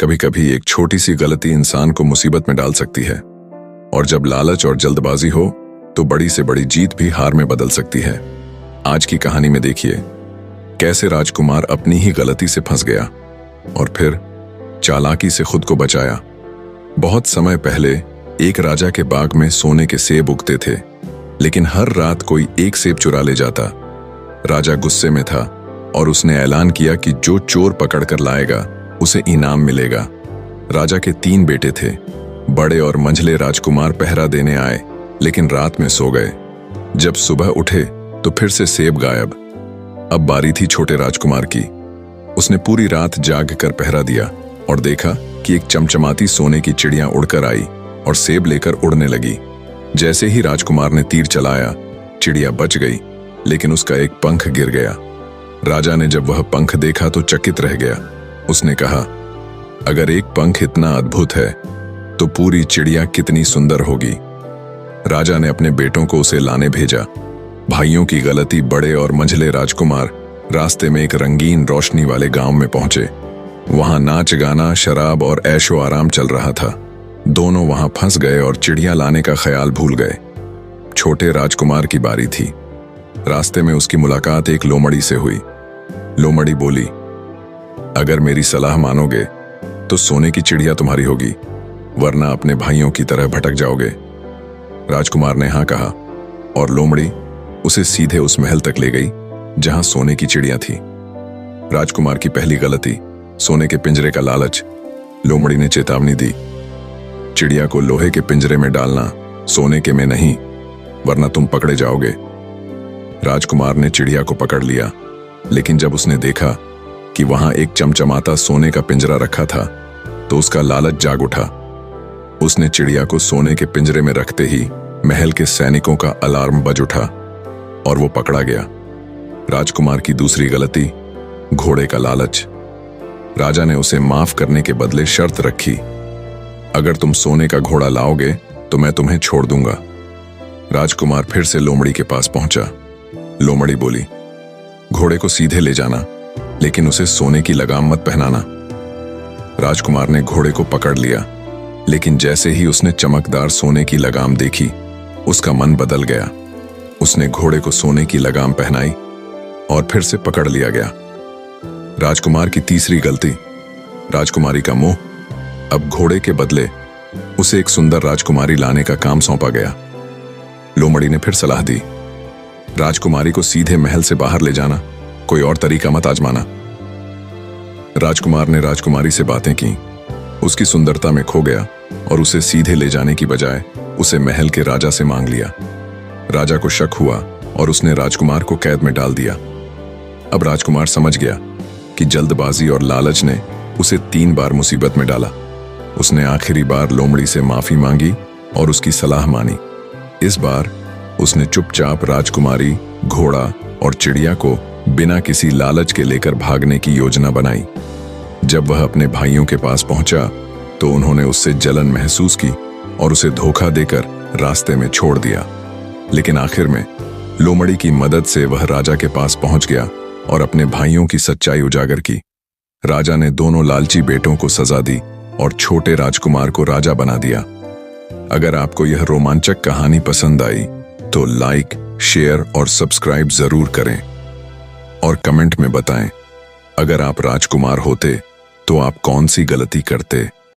कभी कभी एक छोटी सी गलती इंसान को मुसीबत में डाल सकती है, और जब लालच और जल्दबाजी हो तो बड़ी से बड़ी जीत भी हार में बदल सकती है। आज की कहानी में देखिए कैसे राजकुमार अपनी ही गलती से फंस गया और फिर चालाकी से खुद को बचाया। बहुत समय पहले एक राजा के बाग में सोने के सेब उगते थे, लेकिन हर रात कोई एक सेब चुरा ले जाता। राजा गुस्से में था और उसने ऐलान किया कि जो चोर पकड़कर लाएगा उसे इनाम मिलेगा। राजा के 3 बेटे थे। बड़े और मंझले राजकुमार पहरा देने आए, लेकिन रात में सो गए। जब सुबह उठे तो फिर से सेब गायब। अब बारी थी छोटे राजकुमार की। उसने पूरी रात जाग कर पहरा दिया और देखा कि एक चमचमाती सोने की चिड़िया उड़कर आई और सेब लेकर उड़ने लगी। जैसे ही राजकुमार ने तीर चलाया, चिड़िया बच गई, लेकिन उसका एक पंख गिर गया। राजा ने जब वह पंख देखा तो चकित रह गया। उसने कहा, अगर एक पंख इतना अद्भुत है तो पूरी चिड़िया कितनी सुंदर होगी। राजा ने अपने बेटों को उसे लाने भेजा। भाइयों की गलती बड़े और मंझले राजकुमार रास्ते में एक रंगीन रोशनी वाले गांव में पहुंचे। वहां नाच गाना, शराब और ऐशो आराम चल रहा था। दोनों वहां फंस गए और चिड़िया लाने का ख्याल भूल गए। छोटे राजकुमार की बारी थी। रास्ते में उसकी मुलाकात एक लोमड़ी से हुई। लोमड़ी बोली, अगर मेरी सलाह मानोगे तो सोने की चिड़िया तुम्हारी होगी, वरना अपने भाइयों की तरह भटक जाओगे। राजकुमार ने हाँ कहा और लोमड़ी उसे सीधे उस महल तक ले गई जहां सोने की चिड़िया थी। राजकुमार की पहली गलती, सोने के पिंजरे का लालच। लोमड़ी ने चेतावनी दी, चिड़िया को लोहे के पिंजरे में डालना, सोने के में नहीं, वरना तुम पकड़े जाओगे। राजकुमार ने चिड़िया को पकड़ लिया, लेकिन जब उसने देखा कि वहां एक चमचमाता सोने का पिंजरा रखा था तो उसका लालच जाग उठा। उसने चिड़िया को सोने के पिंजरे में रखते ही महल के सैनिकों का अलार्म बज उठा और वो पकड़ा गया। राजकुमार की दूसरी गलती, घोड़े का लालच। राजा ने उसे माफ करने के बदले शर्त रखी, अगर तुम सोने का घोड़ा लाओगे तो मैं तुम्हें छोड़ दूंगा। राजकुमार फिर से लोमड़ी के पास पहुंचा। लोमड़ी बोली, घोड़े को सीधे ले जाना, लेकिन उसे सोने की लगाम मत पहनाना। राजकुमार ने घोड़े को पकड़ लिया, लेकिन जैसे ही उसने चमकदार सोने की लगाम देखी, उसका मन बदल गया। उसने घोड़े को सोने की लगाम पहनाई और फिर से पकड़ लिया गया। राजकुमार की तीसरी गलती, राजकुमारी का मोह। अब घोड़े के बदले उसे एक सुंदर राजकुमारी लाने का काम सौंपा गया। लोमड़ी ने फिर सलाह दी, राजकुमारी को सीधे महल से बाहर ले जाना, कोई और तरीका मत आजमाना। राजकुमार ने राजकुमारी से बातें की, उसकी सुंदरता में खो गया और उसे सीधे ले जाने की बजाय उसे महल के राजा से मांग लिया। राजा को शक हुआ और उसने राजकुमार को कैद में डाल दिया। अब राजकुमार समझ गया कि जल्दबाजी और लालच ने उसे 3 बार मुसीबत में डाला। उसने आखिरी बार लोमड़ी से माफी मांगी और उसकी सलाह मानी। इस बार उसने चुपचाप राजकुमारी, घोड़ा और चिड़िया को बिना किसी लालच के लेकर भागने की योजना बनाई। जब वह अपने भाइयों के पास पहुंचा तो उन्होंने उससे जलन महसूस की और उसे धोखा देकर रास्ते में छोड़ दिया। लेकिन आखिर में लोमड़ी की मदद से वह राजा के पास पहुंच गया और अपने भाइयों की सच्चाई उजागर की। राजा ने दोनों लालची बेटों को सजा दी और छोटे राजकुमार को राजा बना दिया। अगर आपको यह रोमांचक कहानी पसंद आई तो लाइक, शेयर और सब्सक्राइब जरूर करें और कमेंट में बताएं, अगर आप राजकुमार होते तो आप कौन सी गलती करते।